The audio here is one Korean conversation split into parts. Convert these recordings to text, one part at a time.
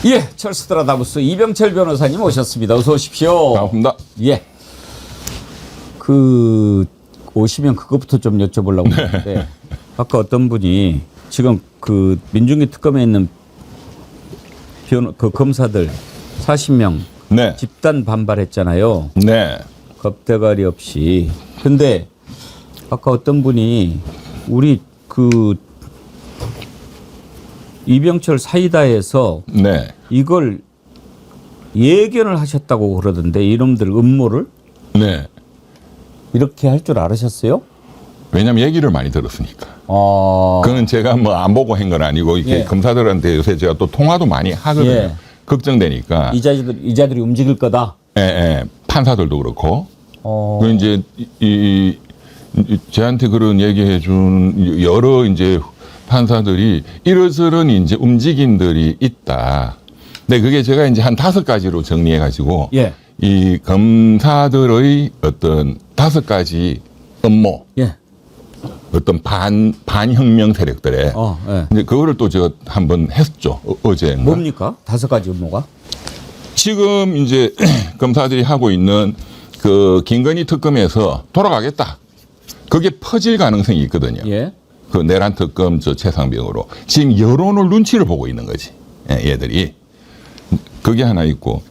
예, 철수드라다무스 이병철 변호사님 오셨습니다. 어서 오십시오. 반갑습니다. 예. 오시면 그것부터 좀 여쭤보려고 했는데 아까 어떤 분이 지금 그 민중기 특검에 있는 그 검사들 40명 네. 집단 반발했잖아요. 네. 겁대가리 없이. 근데 아까 어떤 분이 우리 그 이병철 사이다에서 네. 이걸 예견을 하셨다고 그러던데 이놈들 음모를 네. 이렇게 할 줄 알으셨어요? 왜냐면 얘기를 많이 들었으니까. 아, 그거는 제가 뭐 안 보고 한 건 아니고 이렇게 예. 검사들한테 요새 제가 또 통화도 많이 하거든요. 예. 걱정되니까. 이자들이 움직일 거다. 예, 예. 판사들도 그렇고. 그 이제 저한테 그런 얘기해 준 여러 이제 판사들이 이러저런 이제 움직임들이 있다. 근데 그게 제가 이제 한 5가지로 정리해 가지고 예. 이 검사들의 어떤 5가지 음모, 예. 어떤 반혁명 세력들의 예. 이제 그거를 또 제가 한번 했죠. 어제. 뭡니까? 5가지 음모가? 지금 이제 검사들이 하고 있는 그 김건희 특검에서 돌아가겠다. 그게 퍼질 가능성이 있거든요. 예. 그 내란 특검 저 최상병으로 지금 여론을 눈치를 보고 있는 거지. 예, 얘들이. 그게 하나 있고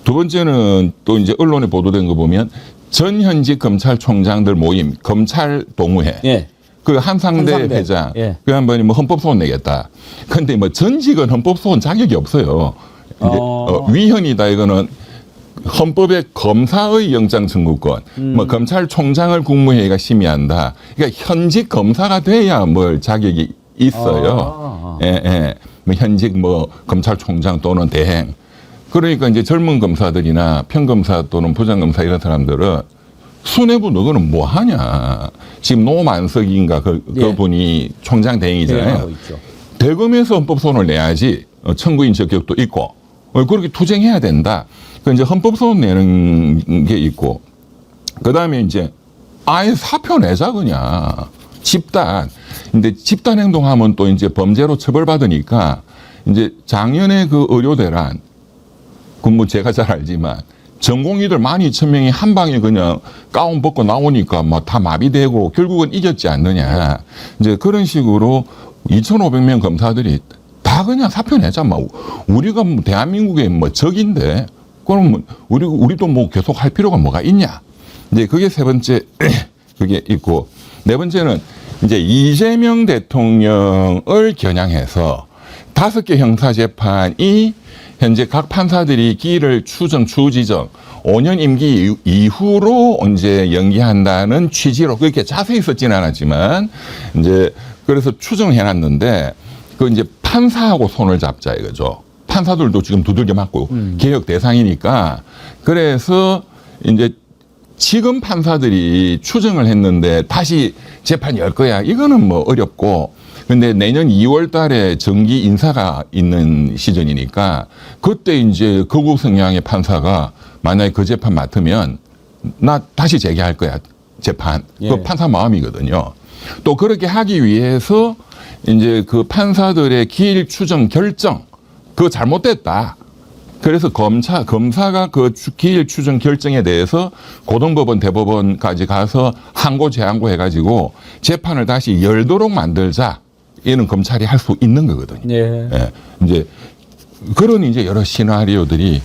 두 번째는 또 이제 언론에 보도된 거 보면 전현직 검찰총장들 모임 검찰 동호회. 예. 그 한상대 회장. 예. 그 한 번이 뭐 헌법소원 내겠다. 근데 뭐 전직은 헌법소원 자격이 없어요. 이제 위헌이다 이거는 헌법의 검사의 영장 청구권, 뭐 검찰총장을 국무회의가 심의한다. 그러니까 현직 검사가 돼야 뭘 자격이 있어요. 예, 예. 뭐 현직 뭐 검찰총장 또는 대행. 그러니까 이제 젊은 검사들이나 평검사 또는 부장검사 이런 사람들은 수뇌부 너거는 뭐 하냐. 지금 노만석인가 그분이 총장 대행이잖아요. 대검에서 헌법소원을 내야지 청구인 적격도 있고 그렇게 투쟁해야 된다. 그 이제 헌법소원 내는 게 있고 그 다음에 이제 아예 사표 내자 그냥 집단. 근데 집단 행동하면 또 이제 범죄로 처벌받으니까 이제 작년에 그 의료대란 뭐 제가 잘 알지만 전공의들 12,000명이 한 방에 그냥 가운 벗고 나오니까 뭐 다 마비되고 결국은 이겼지 않느냐. 이제 그런 식으로 2,500명 검사들이 다 그냥 사표 내자. 뭐 우리가 뭐 대한민국의 뭐 적인데 그럼 우리도 뭐 계속 할 필요가 뭐가 있냐. 이제 그게 세 번째 그게 있고 네 번째는 이제 이재명 대통령을 겨냥해서 5개 형사 재판이 현재 각 판사들이 기일을 추정, 추지정 5년 임기 이후로 언제 연기한다는 취지로 그렇게 자세히 썼지는 않았지만 이제 그래서 추정해 놨는데 그 이제 판사하고 손을 잡자 이거죠. 판사들도 지금 두들겨 맞고 개혁 대상이니까 그래서 이제 지금 판사들이 추정을 했는데 다시 재판 열 거야. 이거는 뭐 어렵고 근데 내년 2월 달에 정기 인사가 있는 시즌이니까 그때 이제 거구 성향의 판사가 만약에 그 재판 맡으면 나 다시 재개할 거야. 재판. 예. 그 판사 마음이거든요. 또 그렇게 하기 위해서 이제 그 판사들의 기일 추정 결정 그거 잘못됐다. 그래서 검사가 그 기일 추정 결정에 대해서 고등법원, 대법원까지 가서 항고, 재항고 해가지고 재판을 다시 열도록 만들자. 얘는 검찰이 할 수 있는 거거든요. 예. 예. 이제 그런 이제 여러 시나리오들이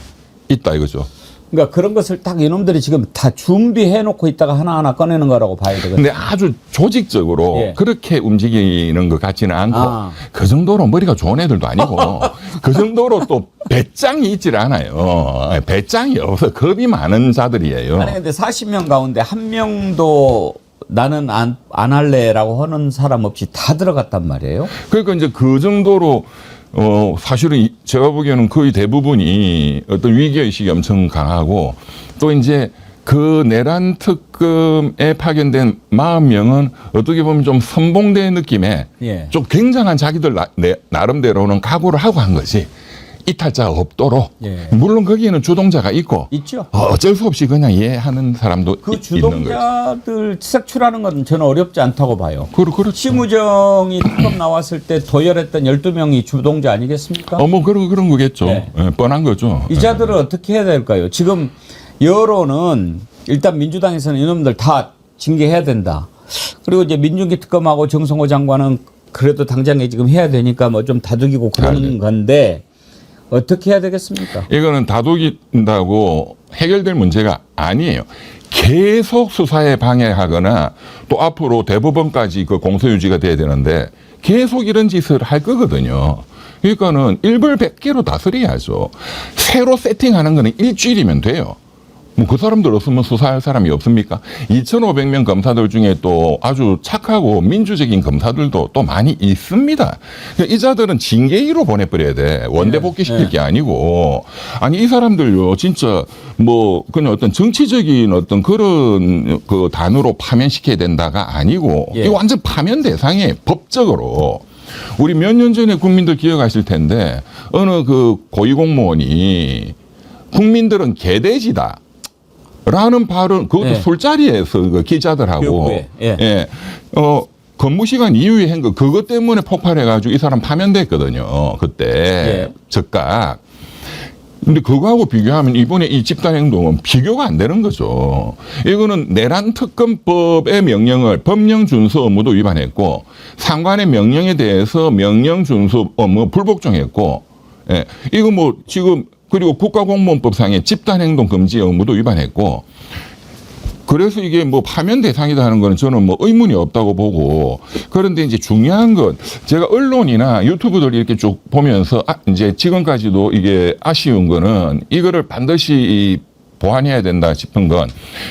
있다 이거죠. 그러니까 그런 것을 딱 이놈들이 지금 다 준비해 놓고 있다가 하나하나 꺼내는 거라고 봐야 되거든요. 근데 아주 조직적으로 예. 그렇게 움직이는 것 같지는 않고 그 정도로 머리가 좋은 애들도 아니고 그 정도로 또 배짱이 있질 않아요. 배짱이 없어 겁이 많은 자들이에요. 아니 근데 40명 가운데 한 명도 나는 안 할래라고 하는 사람 없이 다 들어갔단 말이에요. 그러니까 이제 그 정도로 사실은 제가 보기에는 거의 대부분이 어떤 위기의식이 엄청 강하고 또 이제 그 내란 특검에 파견된 40명은 어떻게 보면 좀 선봉대 느낌의 예. 좀 굉장한 자기들 나름대로는 각오를 하고 한 거지. 이탈자가 없도록 예. 물론 거기에는 주동자가 있고 있죠. 어쩔 수 없이 그냥 이해하는 사람도 그 있는 거죠. 주동자들 색출하는 건 저는 어렵지 않다고 봐요. 그렇죠. 심우정이 특검 나왔을 때 도열했던 12명이 주동자 아니겠습니까? 뭐 그런 거겠죠. 네. 예, 뻔한 거죠. 이 자들은 어떻게 해야 될까요? 지금 여론은 일단 민주당에서는 이놈들 다 징계해야 된다. 그리고 이제 민중기 특검하고 정성호 장관은 그래도 당장에 지금 해야 되니까 뭐 좀 다독이고 그러는 건데 어떻게 해야 되겠습니까? 이거는 다독인다고 해결될 문제가 아니에요. 계속 수사에 방해하거나 또 앞으로 대법원까지 그 공소 유지가 돼야 되는데 계속 이런 짓을 할 거거든요. 그러니까는 일벌백계로 다스려야죠. 새로 세팅하는 거는 일주일이면 돼요. 뭐 그 사람들 없으면 수사할 사람이 없습니까? 2,500명 검사들 중에 또 아주 착하고 민주적인 검사들도 또 많이 있습니다. 그러니까 이 자들은 징계위로 보내버려야 돼. 원대 복귀시킬 게 아니고. 아니 이 사람들요 진짜 뭐 그냥 어떤 정치적인 어떤 그런 그 단으로 파면시켜야 된다가 아니고 예. 이거 완전 파면 대상에 법적으로. 우리 몇 년 전에 국민들 기억하실 텐데 어느 그 고위공무원이 국민들은 개돼지다. 라는 발언, 그것도 예. 술자리에서 그 기자들하고, 교육부에. 예. 근무 시간 이후에 한 거, 그것 때문에 폭발해가지고 이 사람 파면됐거든요. 그때. 예. 즉각. 근데 그거하고 비교하면 이번에 이 집단 행동은 비교가 안 되는 거죠. 이거는 내란 특검법의 명령을 법령 준수 의무도 위반했고, 상관의 명령에 대해서 명령 준수 의무 불복종했고, 예. 이거 뭐 지금 그리고 국가공무원법상의 집단행동 금지 의무도 위반했고, 그래서 이게 뭐 파면 대상이다 하는 거는 저는 뭐 의문이 없다고 보고, 그런데 이제 중요한 건 제가 언론이나 유튜브들 이렇게 쭉 보면서 이제 지금까지도 이게 아쉬운 거는 이거를 반드시 보완해야 된다 싶은 건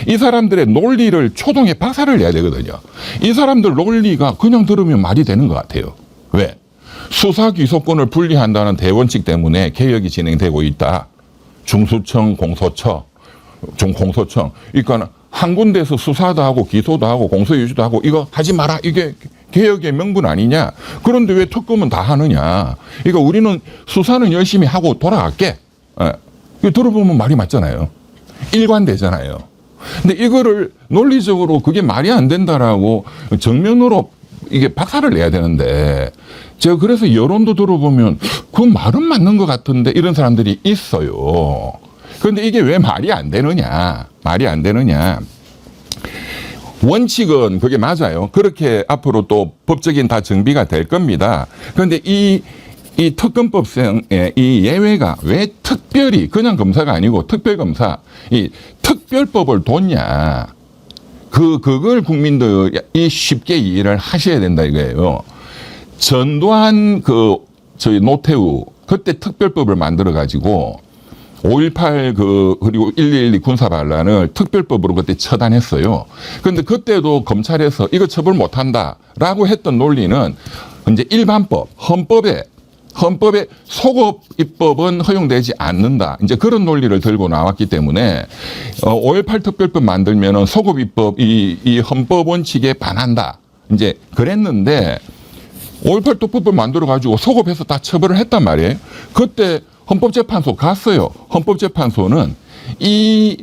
이 사람들의 논리를 초동에 박살을 내야 되거든요. 이 사람들 논리가 그냥 들으면 말이 되는 것 같아요. 왜? 수사 기소권을 분리한다는 대원칙 때문에 개혁이 진행되고 있다. 중수청, 공소처, 공소청. 그러니까 한 군데서 수사도 하고 기소도 하고 공소유지도 하고 이거 하지 마라. 이게 개혁의 명분 아니냐. 그런데 왜 특검은 다 하느냐. 그러니까 우리는 수사는 열심히 하고 돌아갈게. 예. 이거 들어보면 말이 맞잖아요. 일관되잖아요. 근데 이거를 논리적으로 그게 말이 안 된다라고 정면으로 이게 박살을 내야 되는데 제가 그래서 여론도 들어보면 그 말은 맞는 것 같은데 이런 사람들이 있어요. 그런데 이게 왜 말이 안 되느냐. 말이 안 되느냐. 원칙은 그게 맞아요. 그렇게 앞으로 또 법적인 다 정비가 될 겁니다. 그런데 이 특검법상의 이 예외가 왜 특별히 그냥 검사가 아니고 특별검사 이 특별법을 뒀냐. 그걸 국민들이 쉽게 이해를 하셔야 된다 이거예요. 전두환 저희 노태우 그때 특별법을 만들어 가지고 5.18 그리고 1.12 군사 반란을 특별법으로 그때 처단했어요. 그런데 그때도 검찰에서 이거 처벌 못 한다라고 했던 논리는 이제 일반법, 헌법에 소급 입법은 허용되지 않는다. 이제 그런 논리를 들고 나왔기 때문에 5.18 특별법 만들면은 소급 입법 이 헌법 원칙에 반한다. 이제 그랬는데 5.18 특별법 만들어 가지고 소급해서 다 처벌을 했단 말이에요. 그때 헌법재판소 갔어요. 헌법재판소는 이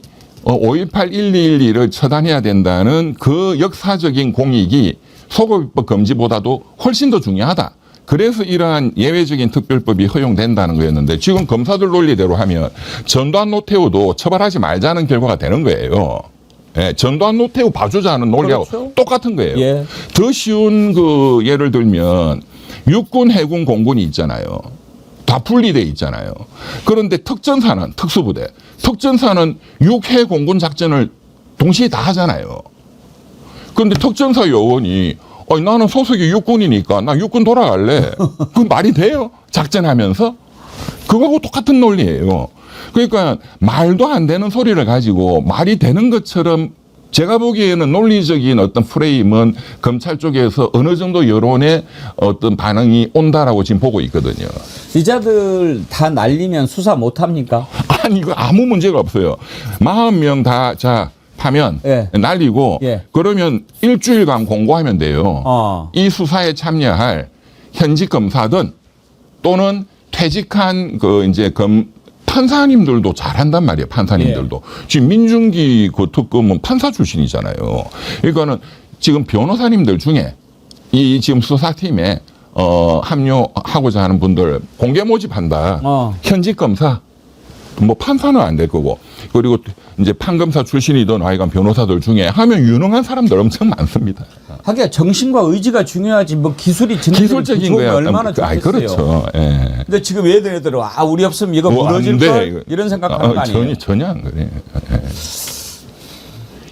5.18 1.12를 처단해야 된다는 그 역사적인 공익이 소급입법 금지보다도 훨씬 더 중요하다. 그래서 이러한 예외적인 특별법이 허용된다는 거였는데 지금 검사들 논리대로 하면 전두환 노태우도 처벌하지 말자는 결과가 되는 거예요. 예, 전두환 노태우 봐주자는 논리하고 그렇죠. 똑같은 거예요. 예. 더 쉬운 예를 들면 육군, 해군, 공군이 있잖아요. 다 분리돼 있잖아요. 그런데 특전사는 특수부대, 특전사는 육해 공군 작전을 동시에 다 하잖아요. 그런데 특전사 요원이 나는 소속이 육군이니까 나 육군 돌아갈래. 그 말이 돼요? 작전하면서? 그거하고 똑같은 논리예요. 그러니까 말도 안 되는 소리를 가지고 말이 되는 것처럼 제가 보기에는 논리적인 어떤 프레임은 검찰 쪽에서 어느 정도 여론의 어떤 반응이 온다라고 지금 보고 있거든요. 이자들 다 날리면 수사 못 합니까? 아니, 이거 아무 문제가 없어요. 40명 다, 파면, 예. 날리고, 예. 그러면 일주일간 공고하면 돼요. 이 수사에 참여할 현직 검사든 또는 퇴직한 그 이제 판사님들도 잘한단 말이에요. 판사님들도. 지금 민중기 그 특검은 판사 출신이잖아요. 이거는 지금 변호사님들 중에 이 지금 수사팀에 합류하고자 하는 분들 공개 모집한다. 현직 검사, 뭐 판사는 안 될 거고, 그리고 이제 판검사 출신이던 하여간 변호사들 중에 하면 유능한 사람들 엄청 많습니다. 하기야 정신과 의지가 중요하지 뭐 기술이 기술적인 거야. 얼마나 좋겠어요. 그렇죠. 예. 근데 지금 얘들은 우리 없으면 이거 무너질 걸 이런 생각하는 거 아니에요? 전혀 안 그래요. 예.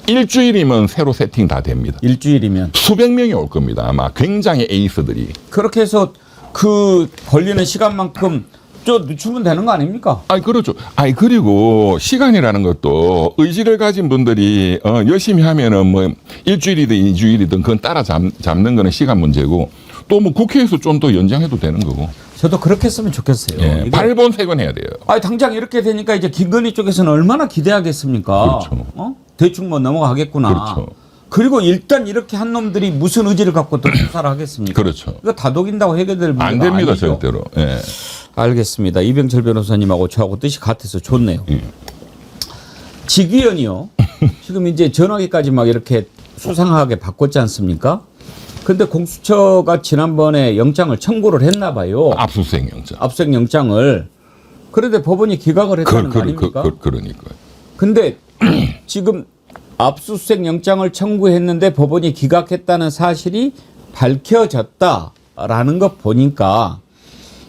일주일이면 새로 세팅 다 됩니다. 일주일이면 수백 명이 올 겁니다. 아마 굉장히 에이스들이. 그렇게 해서 그 걸리는 시간만큼 좀 늦추면 되는 거 아닙니까? 그렇죠. 그리고 시간이라는 것도 의지를 가진 분들이 열심히 하면은 뭐 일주일이든 이주일이든 그건 따라 잡는 거는 시간 문제고, 또 뭐 국회에서 좀 더 연장해도 되는 거고. 저도 그렇게 했으면 좋겠어요. 예, 발본색은 해야 돼요. 당장 이렇게 되니까 이제 김건희 쪽에서는 얼마나 기대하겠습니까? 그렇죠. 대충 뭐 넘어가겠구나. 그렇죠. 그리고 일단 이렇게 한 놈들이 무슨 의지를 갖고 또 수사를 하겠습니까? 그렇죠. 이거 다독인다고 해결될 문제가 안 됩니다, 아니죠. 절대로. 예. 알겠습니다. 이병철 변호사님하고 저하고 뜻이 같아서 좋네요. 직위원이요. 지금 이제 전화기까지 막 이렇게 수상하게 바꿨지 않습니까? 근데 공수처가 지난번에 영장을 청구를 했나 봐요. 압수수색 영장. 압수수색 영장을. 그런데 법원이 기각을 했다는 거 아닙니까? 그러니까요. 근데 지금 압수수색 영장을 청구했는데 법원이 기각했다는 사실이 밝혀졌다라는 거 보니까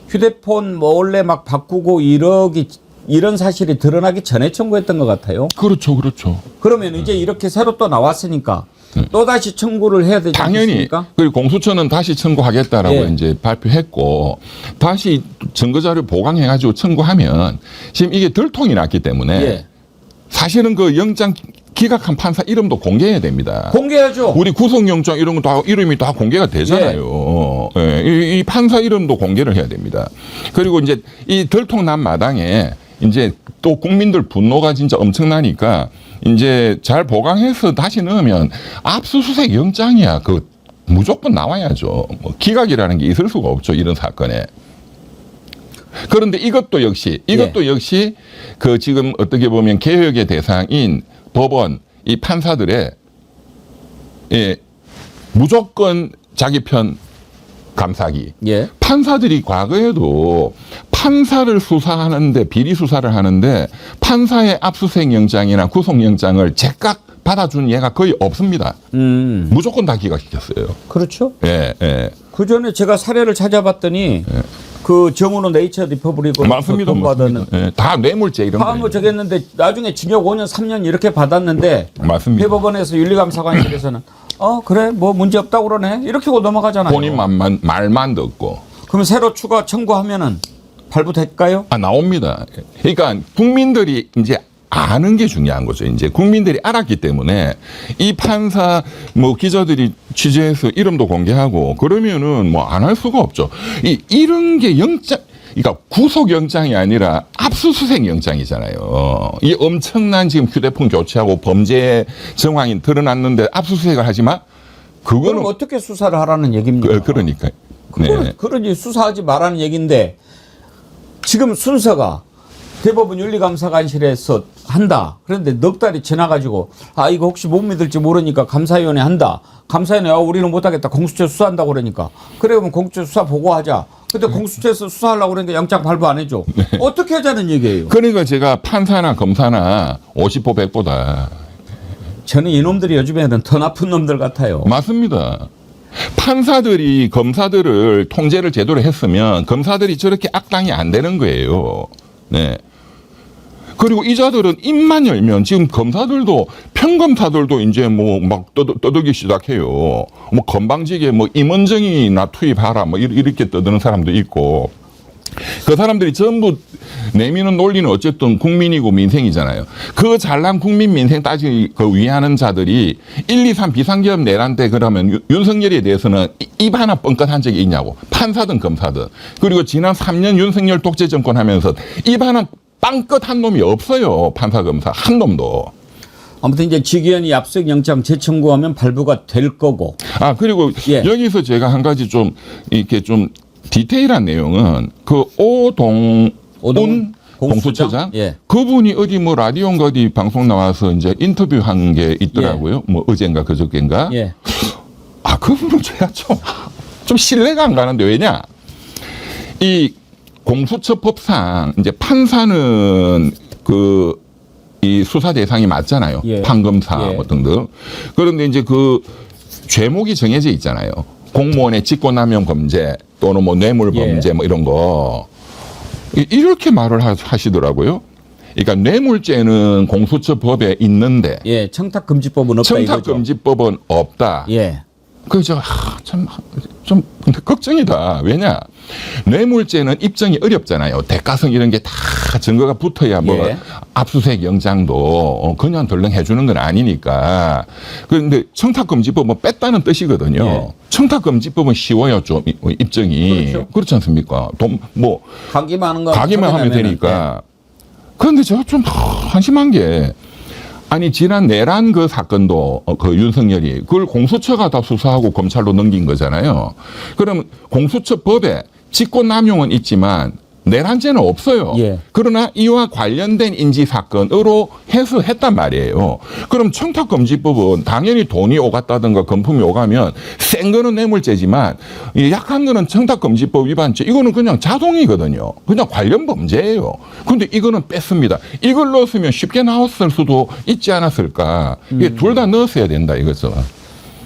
휴대폰 몰래 막 바꾸고 이런 사실이 드러나기 전에 청구했던 것 같아요. 그렇죠. 그러면 이제 이렇게 새로 또 나왔으니까 또 다시 청구를 해야 되지 당연히. 않습니까? 그리고 공수처는 다시 청구하겠다라고 예. 이제 발표했고, 다시 증거자료 보강해가지고 청구하면 지금 이게 들통이 났기 때문에 예. 사실은 그 영장 기각한 판사 이름도 공개해야 됩니다. 공개하죠. 우리 구속영장 이런 거 다 이름이 다 공개가 되잖아요. 예. 이 판사 이름도 공개를 해야 됩니다. 그리고 이제 이 들통 난 마당에 이제 또 국민들 분노가 진짜 엄청나니까 이제 잘 보강해서 다시 넣으면 압수수색 영장이야. 그 무조건 나와야죠. 뭐 기각이라는 게 있을 수가 없죠. 이런 사건에. 그런데 이것도 역시 그 지금 어떻게 보면 개혁의 대상인 법원 이 판사들의 무조건 자기 편 감사기. 예. 판사들이 과거에도 판사를 수사하는데 비리 수사를 하는데 판사의 압수수색 영장이나 구속 영장을 제각 받아준 예가 거의 없습니다. 무조건 다 기각시켰어요. 그렇죠. 예. 그 전에 제가 사례를 찾아봤더니 그 정은호 네이처 리퍼블릭으로 맞습니다. 받는 예, 다 뇌물죄 이런 다음 거 저겠는데 나중에 징역 5년 3년 이렇게 받았는데 맞습니다. 대법원에서 윤리감사관실에서는 그래 뭐 문제 없다고 그러네 이렇게 하고 넘어가잖아요. 본인 말만 듣고. 그러면 새로 추가 청구하면은 발부될까요? 나옵니다. 그러니까 국민들이 이제 아는 게 중요한 거죠. 이제 국민들이 알았기 때문에 이 판사 뭐 기자들이 취재해서 이름도 공개하고 그러면은 뭐 안 할 수가 없죠. 이런 게 영장, 그러니까 구속 영장이 아니라 압수수색 영장이잖아요. 이 엄청난 지금 휴대폰 교체하고 범죄 정황이 드러났는데 압수수색을 하지 마? 그거는 그럼 어떻게 수사를 하라는 얘기입니까? 그러니까. 그러니 수사하지 말라는 얘기인데 지금 순서가 대법원 윤리감사관실에서 한다. 그런데 넉 달이 지나가지고 이거 혹시 못 믿을지 모르니까 감사위원회 한다. 감사위원회 우리는 못하겠다. 공수처 수사한다고 그러니까. 그래 그러면 공수처 수사 보고하자. 근데 공수처에서 수사하려고 그러니까 영장 발부 안 해줘. 어떻게 하자는 얘기예요? 그러니까 제가 판사나 검사나 50보 100보다. 저는 이놈들이 요즘에는 더 나쁜 놈들 같아요. 맞습니다. 판사들이 검사들을 통제를 제대로 했으면 검사들이 저렇게 악당이 안 되는 거예요. 네. 그리고 이자들은 입만 열면 지금 검사들도 평검사들도 이제 뭐 막 떠들기 시작해요. 뭐 건방지게 뭐 임원정이 나 투입하라 뭐 이렇게 떠드는 사람도 있고. 그 사람들이 전부 내미는 논리는 어쨌든 국민이고 민생이잖아요. 그 잘난 국민 민생 따지 그 위하는 자들이 1, 2, 3 비상계엄 내란 때 그러면 윤석열에 대해서는 입 하나 뻥끗한 적이 있냐고. 판사든 검사든. 그리고 지난 3년 윤석열 독재 정권 하면서 입 하나 빵긋한 놈이 없어요. 판사 검사 한 놈도. 아무튼 이제 직위원이 압수수색 영장 재청구하면 발부가 될 거고. 그리고 예. 여기서 제가 한 가지 좀 이렇게 좀 디테일한 내용은 그 오동훈 공수처장 예. 그분이 어디 뭐 라디오인가 어디 방송 나와서 이제 인터뷰한 게 있더라고요. 뭐 어젠가 그저께인가. 예. 아 그분은 제가 좀 신뢰가 안 가는데 왜냐? 이 공수처법상 이제 판사는 이 수사 대상이 맞잖아요. 예. 판검사 예. 뭐 등등. 그런데 이제 그 죄목이 정해져 있잖아요. 공무원의 직권남용 범죄 또는 뭐 뇌물 범죄 예. 뭐 이런 거 이렇게 말을 하시더라고요. 그러니까 뇌물죄는 공수처법에 있는데 예, 청탁금지법은 없다 이거죠. 청탁금지법은 없다. 예. 그저 좀 근데 걱정이다. 왜냐? 뇌물죄는 입증이 어렵잖아요. 대가성 이런 게 다 증거가 붙어야 뭐 예. 압수수색 영장도 그냥 덜렁 해주는 건 아니니까. 그런데 청탁금지법은 뺐다는 뜻이거든요. 예. 청탁금지법은 쉬워요, 좀 입증이. 그렇죠. 그렇지 않습니까? 가기만 하는 거 가기만 하면 되니까. 그런데 제가 좀 한심한 게. 아니 지난 내란 그 사건도 그 윤석열이 그걸 공수처가 다 수사하고 검찰로 넘긴 거잖아요. 그럼 공수처법에 직권남용은 있지만 내란죄는 없어요. 예. 그러나 이와 관련된 인지 사건으로 해수했단 말이에요. 그럼 청탁금지법은 당연히 돈이 오갔다든가 금품이 오가면 센 거는 뇌물죄지만 이 약한 거는 청탁금지법 위반죄. 이거는 그냥 자동이거든요. 그냥 관련 범죄예요. 근데 이거는 뺐습니다. 이걸 넣었으면 쉽게 나왔을 수도 있지 않았을까. 이게 둘 다 넣었어야 된다 이거죠.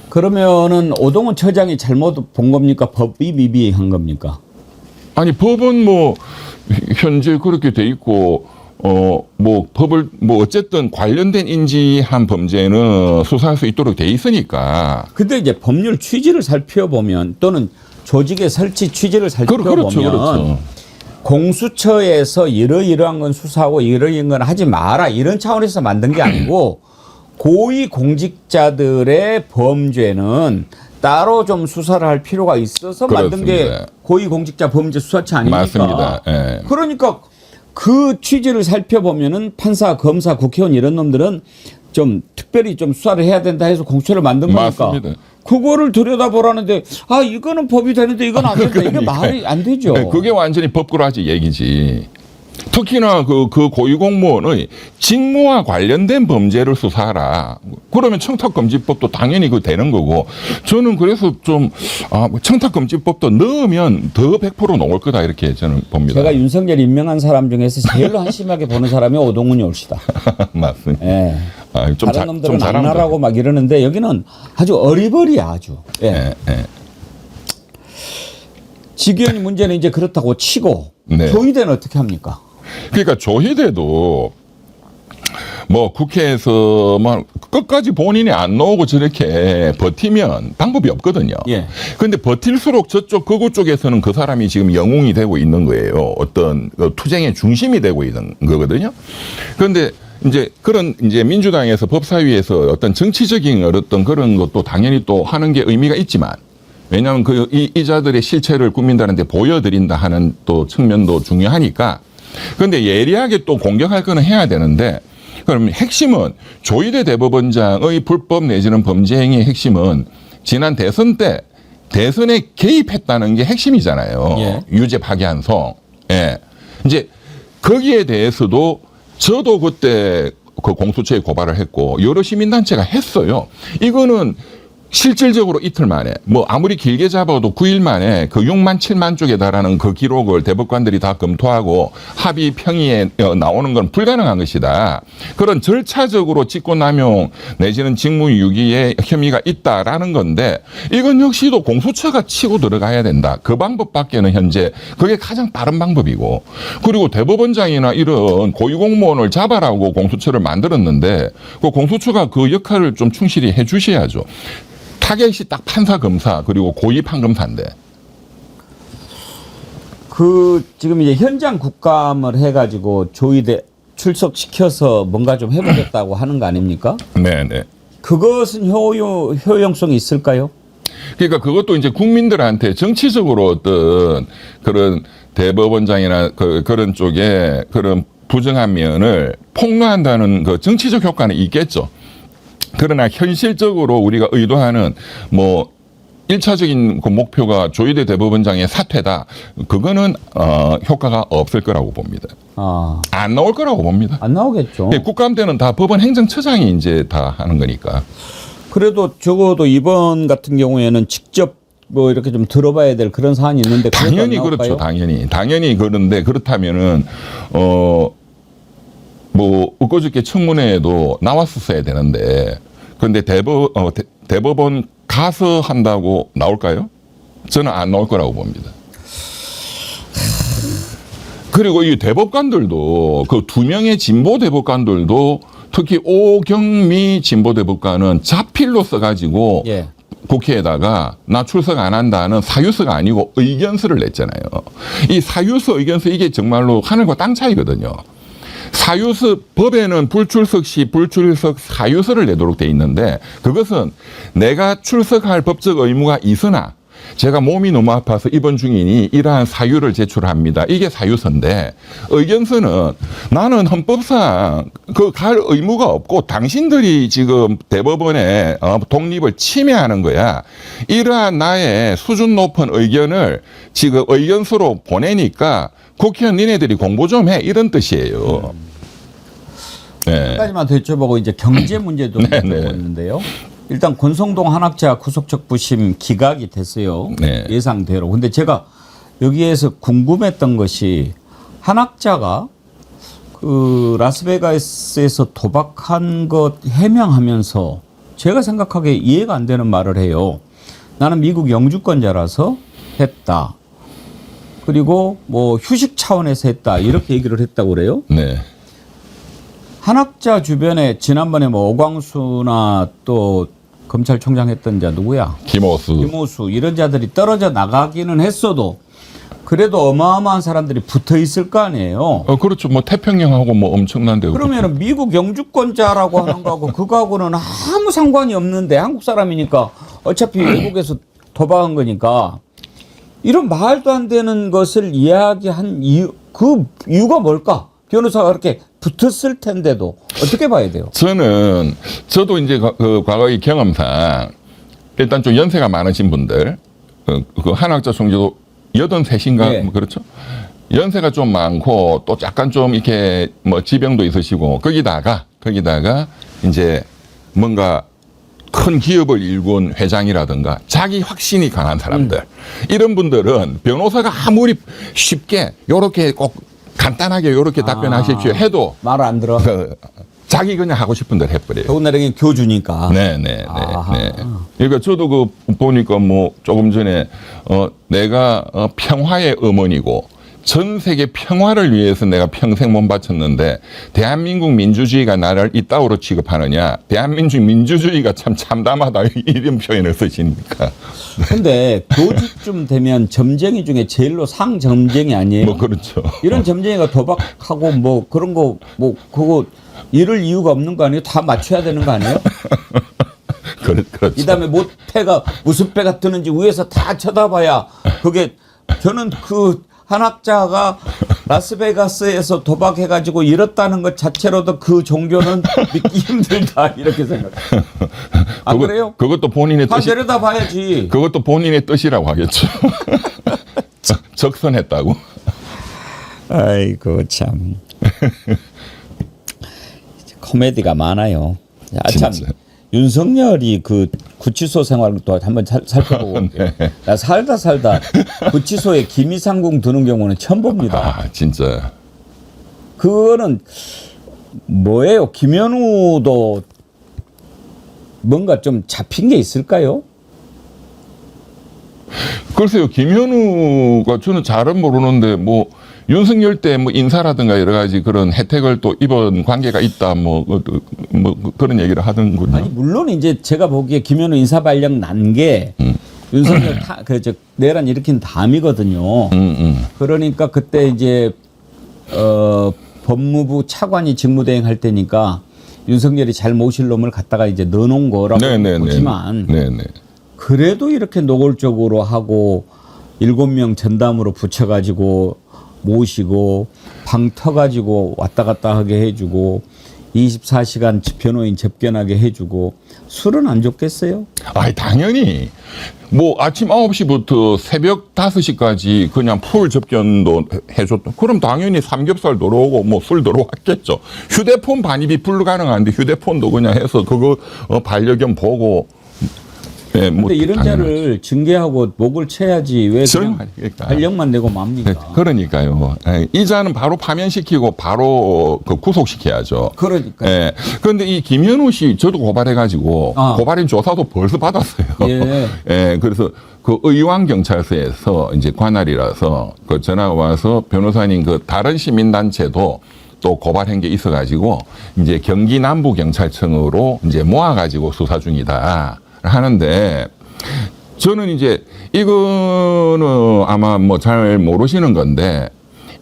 그러면은 오동훈 처장이 잘못 본 겁니까? 법이 미비한 겁니까? 아니 법은 뭐 현재 그렇게 돼 있고 뭐 법을 뭐 어쨌든 관련된 인지한 범죄는 수사할 수 있도록 돼 있으니까. 근데 이제 법률 취지를 살펴보면 또는 조직의 설치 취지를 살펴보면 그렇죠. 공수처에서 이러이러한 건 수사하고 이러이러한 건 하지 마라 이런 차원에서 만든 게 아니고 고위 공직자들의 범죄는 따로 좀 수사를 할 필요가 있어서 만든 게 그렇습니다. 고위공직자 범죄 수사처 아닙니까? 맞습니다. 예. 그러니까 그 취지를 살펴보면은 판사, 검사, 국회의원 이런 놈들은 좀 특별히 좀 수사를 해야 된다 해서 공수처를 만든 거니까. 맞습니다. 그거를 들여다보라는데 이거는 법이 되는데 이건 안 된다. 이게 말이 안 되죠. 네, 그게 완전히 법꾸라지 얘기지. 특히나 그 고위공무원의 직무와 관련된 범죄를 수사하라. 그러면 청탁금지법도 당연히 그 되는 거고. 저는 그래서 좀 청탁금지법도 넣으면 더 100% 나올 거다 이렇게 저는 봅니다. 제가 윤석열 임명한 사람 중에서 제일 한심하게 보는 사람이 오동훈이 옳시다. 맞습니다. 예. 다른 놈들은 좀 안 나라고 막 이러는데 여기는 아주 어리버리야 아주. 예. 예. 직위원회 문제는 이제 그렇다고 치고 네. 조의대는 어떻게 합니까? 그러니까 조희대도 뭐 국회에서 뭐 끝까지 본인이 안 나오고 저렇게 버티면 방법이 없거든요. 예. 그런데 버틸수록 저쪽 극우 쪽에서는 그 사람이 지금 영웅이 되고 있는 거예요. 어떤 투쟁의 중심이 되고 있는 거거든요. 그런데 이제 민주당에서 법사위에서 어떤 정치적인 어떤 그런 것도 당연히 또 하는 게 의미가 있지만 왜냐하면 이 자들의 실체를 국민들한테 보여드린다 하는 또 측면도 중요하니까 그런데 예리하게 또 공격할 거는 해야 되는데 그럼 핵심은 조희대 대법원장의 불법 내지는 범죄 행위의 핵심은 지난 대선 때 대선에 개입했다는 게 핵심이잖아요. 예. 유죄 파기환송. 예. 이제 거기에 대해서도 저도 그때 그 공수처에 고발을 했고 여러 시민단체가 했어요. 이거는 실질적으로 이틀 만에 뭐 아무리 길게 잡아도 9일 만에 그 6만 7만 쪽에 달하는 그 기록을 대법관들이 다 검토하고 합의 평의에 나오는 건 불가능한 것이다. 그런 절차적으로 직권남용 내지는 직무유기에 혐의가 있다라는 건데 이건 역시도 공수처가 치고 들어가야 된다. 그 방법밖에는 현재 그게 가장 빠른 방법이고 그리고 대법원장이나 이런 고위공무원을 잡아라고 공수처를 만들었는데 그 공수처가 그 역할을 좀 충실히 해 주셔야죠. 타겟이 딱 판사, 검사 그리고 고위 판검사인데. 지금 이제 현장 국감을 해가지고 조의대 출석시켜서 뭔가 좀 해보겠다고 하는 거 아닙니까? 네네. 그것은 효용성이 있을까요? 그러니까 그것도 이제 국민들한테 정치적으로 어떤 그런 대법원장이나 그런 쪽에 그런 부정한 면을 폭로한다는 그 정치적 효과는 있겠죠. 그러나 현실적으로 우리가 의도하는 뭐 일차적인 그 목표가 조희대 대법원장의 사퇴다. 그거는 효과가 없을 거라고 봅니다. 안 나올 거라고 봅니다. 안 나오겠죠. 예, 국감때는 다 법원 행정처장이 이제 다 하는 거니까. 그래도 적어도 이번 같은 경우에는 직접 뭐 이렇게 좀 들어봐야 될 그런 사안이 있는데 당연히 그렇죠. 당연히 그런데 그렇다면은 뭐 엊그저께 청문회에도 나왔었어야 되는데 그런데 대법원 가서 한다고 나올까요? 저는 안 나올 거라고 봅니다. 그리고 이 대법관들도 그 2명의 진보 대법관들도 특히 오경미 진보 대법관은 자필로 써가지고 예. 국회에다가 나 출석 안 한다는 사유서가 아니고 의견서를 냈잖아요. 이 사유서 의견서 이게 정말로 하늘과 땅 차이거든요. 사유서 법에는 불출석 시 불출석 사유서를 내도록 돼 있는데 그것은 내가 출석할 법적 의무가 있으나 제가 몸이 너무 아파서 입원 중이니 이러한 사유를 제출합니다. 이게 사유서인데 의견서는 나는 헌법상 그 갈 의무가 없고 당신들이 지금 대법원의 독립을 침해하는 거야. 이러한 나의 수준 높은 의견을 지금 의견서로 보내니까 국회의원 니네들이 공부 좀 해. 이런 뜻이에요. 네. 한 가지만 더 여쭤보고 이제 경제 문제도 여쭤보는데요. 일단 권성동 한학자 구속적부심 기각이 됐어요. 네. 예상대로. 근데 제가 여기에서 궁금했던 것이 한학자가 그 라스베가스에서 도박한 것 해명하면서 제가 생각하기에 이해가 안 되는 말을 해요. 나는 미국 영주권자라서 했다. 그리고 뭐 휴식 차원에서 했다. 이렇게 얘기를 했다고 그래요. 네. 한학자 주변에 지난번에 뭐 오광수나 또 검찰총장 했던 자 누구야? 김호수 이런 자들이 떨어져 나가기는 했어도 그래도 어마어마한 사람들이 붙어 있을 거 아니에요. 그렇죠. 뭐 태평양하고 뭐 엄청난데. 그러면은 미국 영주권자라고 하는 거하고 그거하고는 아무 상관이 없는데 한국 사람이니까 어차피 외국에서 도박한 거니까 이런 말도 안 되는 것을 이야기한 이유, 그 이유가 뭘까? 변호사가 그렇게 붙었을 텐데도 어떻게 봐야 돼요? 저도 이제 그 과거의 경험상 일단 좀 연세가 많으신 분들, 그 한학자 총재도 83인가 네. 뭐 그렇죠? 연세가 좀 많고 또 약간 좀 이렇게 뭐 지병도 있으시고 거기다가 이제 뭔가 큰 기업을 일군 회장이라든가 자기 확신이 강한 사람들 이런 분들은 변호사가 아무리 쉽게 요렇게 꼭 간단하게 이렇게 답변하십시오 해도 말 안 들어. 자기 그냥 하고 싶은 대로 해버려요. 더군다나 이게 교주니까. 네. 그러니까 저도 그 보니까 뭐 조금 전에 내가 평화의 어머니고 전 세계 평화를 위해서 내가 평생 몸 바쳤는데 대한민국 민주주의가 나를 이따위로 취급하느냐. 대한민국 민주주의가 참 참담하다 이런 표현을 쓰시니까. 근데 교주쯤 되면 점쟁이 중에 제일로 상점쟁이 아니에요? 뭐 그렇죠. 이런 점쟁이가 도박하고 뭐 그런 거 뭐 그거 이럴 이유가 없는 거 아니에요? 다 맞춰야 되는 거 아니에요? 그렇죠. 이 다음에 뭐 패가 무슨 패가 뜨는지 위에서 다 쳐다봐야 그게 저는 그 한학자가 라스베가스에서 도박해가지고 잃었다는 것 자체로도 그 종교는 믿기 힘들다 이렇게 생각해요. 아 그래요? 그것도 본인의 다 뜻이. 내려다 봐야지. 그것도 본인의 뜻이라고 하겠죠. 적선했다고. 아이고 참 코미디가 많아요. 참 윤석열이 그 구치소 생활도 한번 살펴보고 올게요. 나 살다 구치소에 김이상궁 드는 경우는 처음 봅니다. 아 진짜. 그거는 뭐예요? 김현우도 뭔가 좀 잡힌 게 있을까요? 글쎄요, 김현우가 저는 잘은 모르는데 뭐 윤석열 때 뭐 인사라든가 여러 가지 그런 혜택을 또 입은 관계가 있다 뭐 그런 얘기를 하던군요. 아니 물론 이제 제가 보기에 김현우 인사 발령 난 게 윤석열 내란 일으킨 다음이거든요. 그러니까 그때 이제 법무부 차관이 직무대행 할 때니까 윤석열이 잘 모실 놈을 갖다가 이제 넣어놓은 거라고 보지만 그래도 이렇게 노골적으로 하고 7명 전담으로 붙여가지고 모시고 방 터가지고 왔다 갔다 하게 해주고 24시간 변호인 접견하게 해주고 술은 안 줬겠어요? 아이, 당연히. 뭐 아침 9시부터 새벽 5시까지 그냥 풀 접견도 해줬다. 그럼 당연히 삼겹살 들어오고 뭐 술 들어왔겠죠. 휴대폰 반입이 불가능한데 휴대폰도 그냥 해서 그거 반려견 보고. 예, 뭐 근데 이런 자를 징계하고 목을 쳐야지 왜 그냥 그러니까. 활력만 내고 맙니까? 그러니까요. 예, 이 자는 바로 파면시키고 바로 그 구속시켜야죠. 그러니까. 예. 그런데 이 김현우 씨 저도 고발해가지고 고발인 조사도 벌써 받았어요. 예. 예. 그래서 그 의왕 경찰서에서 이제 관할이라서 그 전화가 와서 변호사님 그 다른 시민단체도 또 고발한 게 있어가지고 이제 경기 남부 경찰청으로 이제 모아가지고 수사 중이다 하는데 저는 이제 이거는 아마 뭐 잘 모르시는 건데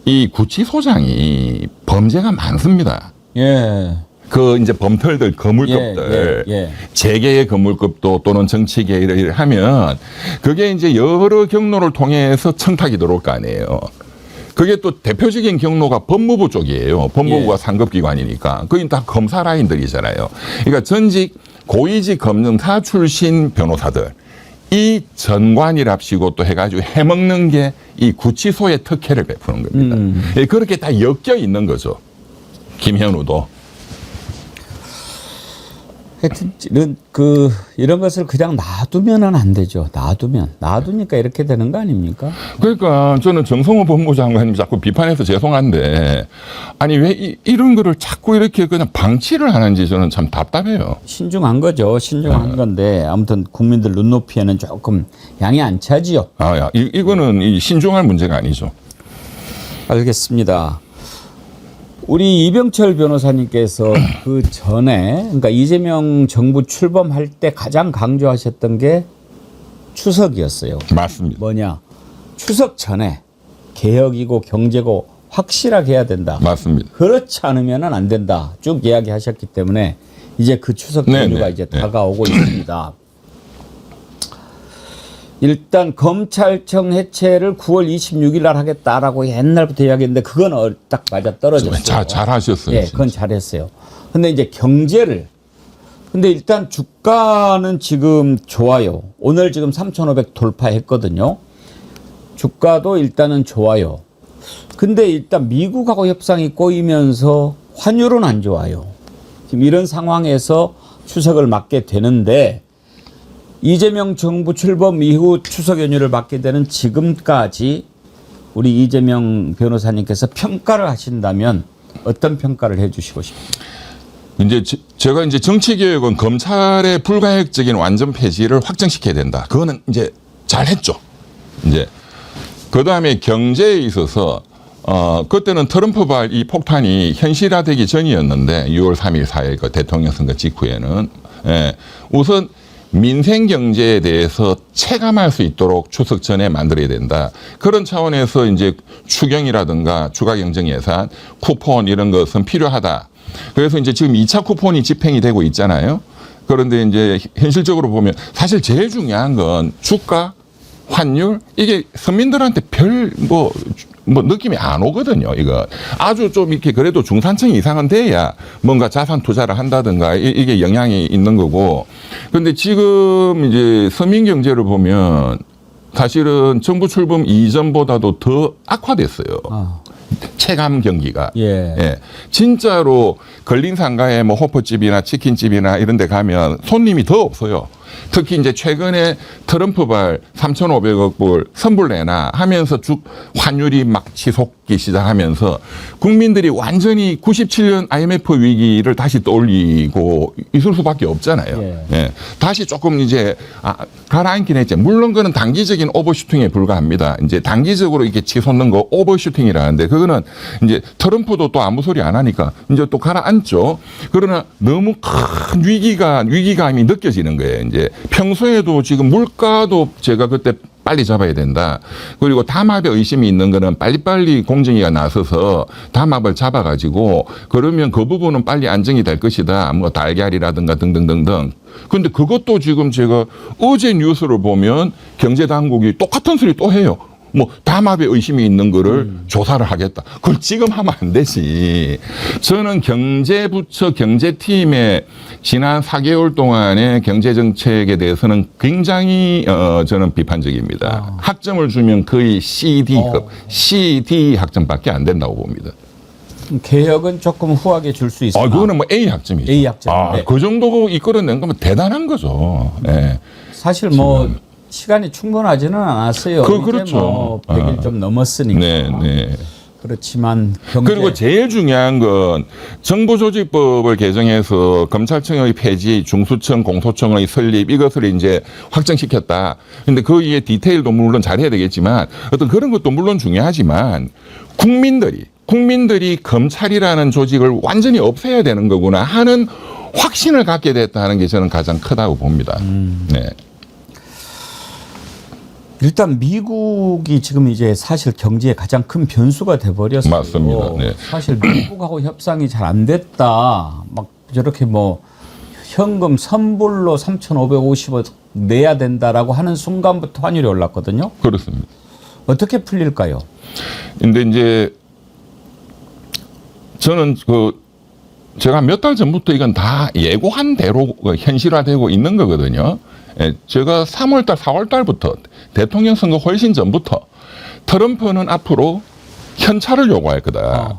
이 구치소장이 범죄가 많습니다. 예. 그 이제 범털들 거물급들 재계의 거물급도 또는 정치계를 하면 그게 이제 여러 경로를 통해서 청탁이 들어올 거 아니에요. 그게 또 대표적인 경로가 법무부 쪽이에요. 법무부가 상급기관이니까. 그게 다 검사 라인들이잖아요. 그러니까 전직 고위직 검증사 출신 변호사들 이 전관이랍시고 또 해가지고 해먹는 게 이 구치소의 특혜를 베푸는 겁니다. 그렇게 다 엮여 있는 거죠. 김현우도. 하여튼 이런 것을 그냥 놔두면은 안 되죠. 놔두니까 이렇게 되는 거 아닙니까? 그러니까 저는 정성호 법무부 장관님 자꾸 비판해서 죄송한데 아니 왜 이런 거를 자꾸 이렇게 그냥 방치를 하는지 저는 참 답답해요. 신중한 거죠. 신중한 건데 아무튼 국민들 눈높이에는 조금 양이 안 차지요. 이거는 이 신중할 문제가 아니죠. 알겠습니다. 우리 이병철 변호사님께서 그 전에 그러니까 이재명 정부 출범할 때 가장 강조하셨던 게 추석이었어요. 맞습니다. 뭐냐? 추석 전에 개혁이고 경제고 확실하게 해야 된다. 맞습니다. 그렇지 않으면 안 된다. 쭉 이야기하셨기 때문에 이제 그 추석 연휴가 이제 다가오고 있습니다. 일단 검찰청 해체를 9월 26일 날 하겠다라고 옛날부터 이야기했는데 그건 딱 맞아 떨어졌어요. 잘하셨어요. 예, 그건 잘했어요. 근데 이제 근데 일단 주가는 지금 좋아요. 오늘 지금 3,500 돌파했거든요. 주가도 일단은 좋아요. 근데 일단 미국하고 협상이 꼬이면서 환율은 안 좋아요. 지금 이런 상황에서 추석을 맞게 되는데 이재명 정부 출범 이후 추석 연휴를 맞게 되는 지금까지 우리 이재명 변호사님께서 평가를 하신다면 어떤 평가를 해주시고 싶습니까? 이제 제가 이제 정치개혁은 검찰의 불가역적인 완전 폐지를 확정시켜야 된다. 그거는 이제 잘했죠. 이제 그 다음에 경제에 있어서 그때는 트럼프발 이 폭탄이 현실화되기 전이었는데 6월 3일 4일 그 대통령 선거 직후에는 우선 민생 경제에 대해서 체감할 수 있도록 추석 전에 만들어야 된다. 그런 차원에서 이제 추경이라든가 추가 경정 예산, 쿠폰 이런 것은 필요하다. 그래서 이제 지금 2차 쿠폰이 집행이 되고 있잖아요. 그런데 이제 현실적으로 보면 사실 제일 중요한 건 주가, 환율 이게 서민들한테 별 뭐 느낌이 안 오거든요. 이거 아주 좀 이렇게 그래도 중산층 이상은 돼야 뭔가 자산 투자를 한다든가 이게 영향이 있는 거고. 그런데 지금 이제 서민 경제를 보면 사실은 정부 출범 이전보다도 더 악화됐어요. 체감 경기가. 진짜로 걸린 상가에 뭐 호프집이나 치킨집이나 이런 데 가면 손님이 더 없어요. 특히 이제 최근에 트럼프발 3,500억 불 선불 내나 하면서 환율이 막 치솟기 시작하면서 국민들이 완전히 97년 IMF 위기를 다시 떠올리고 있을 수밖에 없잖아요. 다시 조금 이제 가라앉긴 했죠. 물론 그는 단기적인 오버슈팅에 불과합니다. 이제 단기적으로 이렇게 치솟는 거 오버슈팅이라는데 그거는 이제 트럼프도 또 아무 소리 안 하니까 이제 또 가라앉죠. 그러나 너무 큰 위기감이 느껴지는 거예요. 이제 평소에도 지금 물가도 제가 그때 빨리 잡아야 된다. 그리고 담합에 의심이 있는 거는 빨리빨리 공정위가 나서서 담합을 잡아가지고 그러면 그 부분은 빨리 안정이 될 것이다. 뭐 달걀이라든가 등등등등. 근데 그것도 지금 제가 어제 뉴스를 보면 경제당국이 똑같은 소리 또 해요. 뭐 담합에 의심이 있는 거를 조사를 하겠다. 그걸 지금 하면 안 되지. 저는 경제부처 경제팀의 지난 4개월 동안의 경제정책에 대해서는 굉장히 저는 비판적입니다. 학점을 주면 거의 CD급, CD 학점밖에 안 된다고 봅니다. 개혁은 조금 후하게 줄 수 있으나 그거는 뭐 A 학점이죠. A 학점. 네. 그 정도 이끌어낸 거면 대단한 거죠. 네. 사실 뭐 시간이 충분하지는 않았어요. 그렇죠. 이제 뭐 100일 좀 넘었으니까. 네. 그렇지만 경제 그리고 제일 중요한 건 정보조직법을 개정해서 검찰청의 폐지, 중수청, 공소청의 설립 이것을 이제 확정시켰다. 근데 그 이에 디테일도 물론 잘해야 되겠지만 어떤 그런 것도 물론 중요하지만 국민들이 검찰이라는 조직을 완전히 없애야 되는 거구나 하는 확신을 갖게 됐다는 게 저는 가장 크다고 봅니다. 네. 일단 미국이 지금 이제 사실 경제의 가장 큰 변수가 돼버렸어요. 맞습니다. 네. 사실 미국하고 협상이 잘 안 됐다. 막 저렇게 뭐 현금 선불로 3,550억 내야 된다라고 하는 순간부터 환율이 올랐거든요. 그렇습니다. 어떻게 풀릴까요? 근데 이제 저는 제가 몇 달 전부터 이건 다 예고한 대로 현실화되고 있는 거거든요. 제가 3월달, 4월달부터 대통령 선거 훨씬 전부터 트럼프는 앞으로 현찰을 요구할 거다.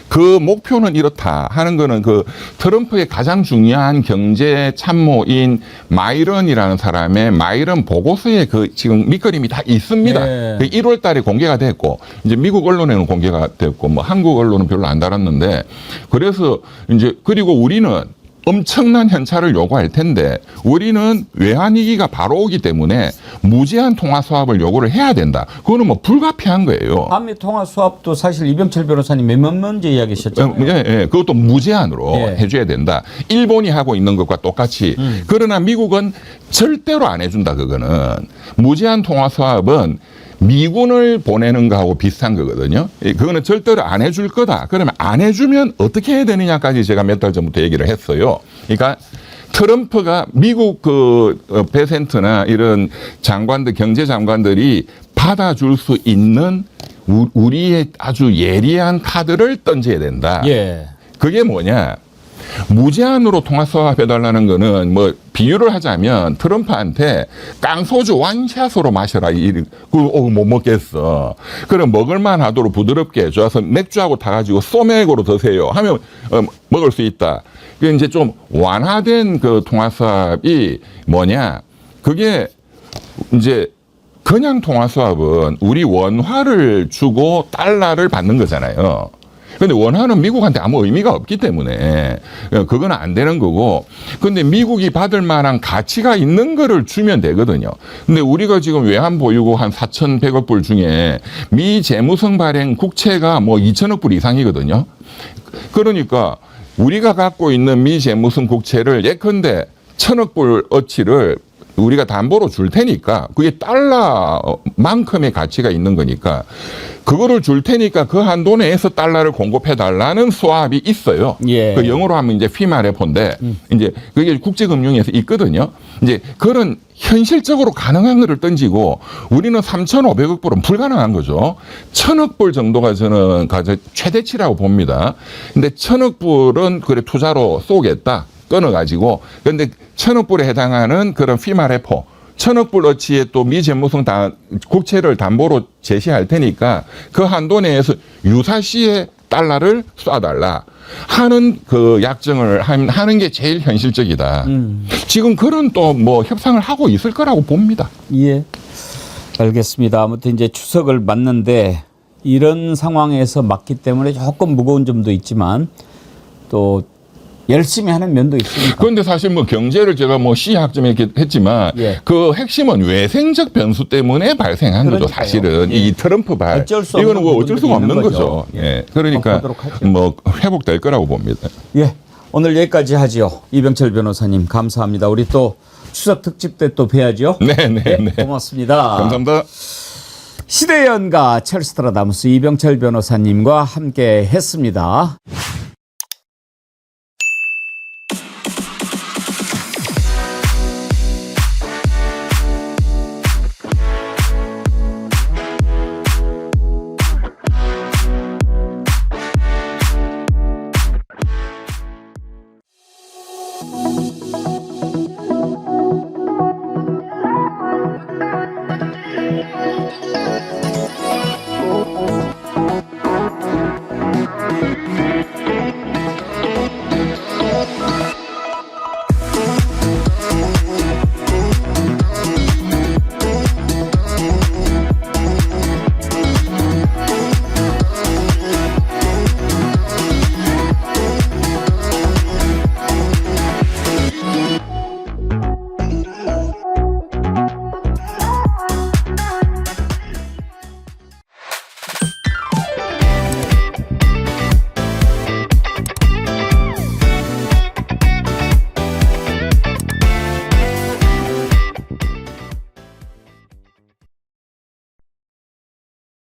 그 목표는 이렇다 하는 거는 그 트럼프의 가장 중요한 경제 참모인 마이런이라는 사람의 마이런 보고서에 그 지금 밑그림이 다 있습니다. 네. 1월 달에 공개가 됐고 이제 미국 언론에는 공개가 됐고 뭐 한국 언론은 별로 안 달았는데 그래서 이제 그리고 우리는 엄청난 현찰을 요구할 텐데 우리는 외환위기가 바로 오기 때문에 무제한 통화 수합을 요구를 해야 된다. 그거는 뭐 불가피한 거예요. 한미 통화 수합도 사실 이병철 변호사님 몇몇 문제 이야기하셨잖아요. 예. 그것도 무제한으로 예. 해줘야 된다. 일본이 하고 있는 것과 똑같이. 그러나 미국은 절대로 안 해준다. 그거는. 무제한 통화 수합은 미군을 보내는 거하고 비슷한 거거든요. 그거는 절대로 안 해줄 거다. 그러면 안 해주면 어떻게 해야 되느냐까지 제가 몇 달 전부터 얘기를 했어요. 그러니까 트럼프가 미국 베센트나 이런 장관들, 경제 장관들이 받아줄 수 있는 우리의 아주 예리한 카드를 던져야 된다. 예. 그게 뭐냐? 무제한으로 통화 수합해달라는 거는 뭐 비유를 하자면 트럼프한테 깡소주 완샷으로 마셔라. 못 먹겠어. 그럼 먹을만 하도록 부드럽게 해줘서 맥주하고 타가지고 소맥으로 드세요. 하면 먹을 수 있다. 그 이제 좀 완화된 그 통화 수합이 뭐냐? 그게 이제 그냥 통화 수합은 우리 원화를 주고 달러를 받는 거잖아요. 근데 원화는 미국한테 아무 의미가 없기 때문에 그건 안 되는 거고. 근데 미국이 받을 만한 가치가 있는 거를 주면 되거든요. 근데 우리가 지금 외환 보유고 한 4,100억 불 중에 미 재무성 발행 국채가 뭐 2천억 불 이상이거든요. 그러니까 우리가 갖고 있는 미 재무성 국채를 예컨대 1,000억 불 어치를 우리가 담보로 줄 테니까 그게 달러만큼의 가치가 있는 거니까 그거를 줄 테니까 그 한도 내에서 달러를 공급해 달라는 수합이 있어요. 예. 그 영어로 하면 이제 피마레포인데 이제 그게 국제금융에서 있거든요. 이제 그런 현실적으로 가능한 거를 던지고 우리는 3,500억 불은 불가능한 거죠. 1,000억 불 정도가 저는 최대치라고 봅니다. 근데 1,000억 불은 그래 투자로 쏘겠다. 끊어가지고 그런데 1,000억 불에 해당하는 그런 피마레포 1,000억 불 어치의 또 미재무성 국채를 담보로 제시할 테니까 그 한도 내에서 유사시에 달러를 쏴달라 하는 그 약정을 하는 게 제일 현실적이다. 지금 그런 또 뭐 협상을 하고 있을 거라고 봅니다. 예. 알겠습니다. 아무튼 이제 추석을 맞는데 이런 상황에서 맞기 때문에 조금 무거운 점도 있지만 또 열심히 하는 면도 있으니까. 그런데 사실 뭐 경제를 제가 뭐 C학점 이렇게 했지만 예. 그 핵심은 외생적 변수 때문에 발생한 거죠. 그러니까요. 사실은 예. 이 트럼프 발. 어쩔 수 없는 이거는 뭐 어쩔 수가 없는 부분들이 거죠. 있는 예. 그러니까 보도록 하죠. 뭐 회복될 거라고 봅니다. 예. 오늘 여기까지 하지요. 이병철 변호사님 감사합니다. 우리 또 추석 특집 때 또 뵈야죠. 네. 고맙습니다. 감사합니다. 시대연가 첼스트라다무스 이병철 변호사님과 함께 했습니다.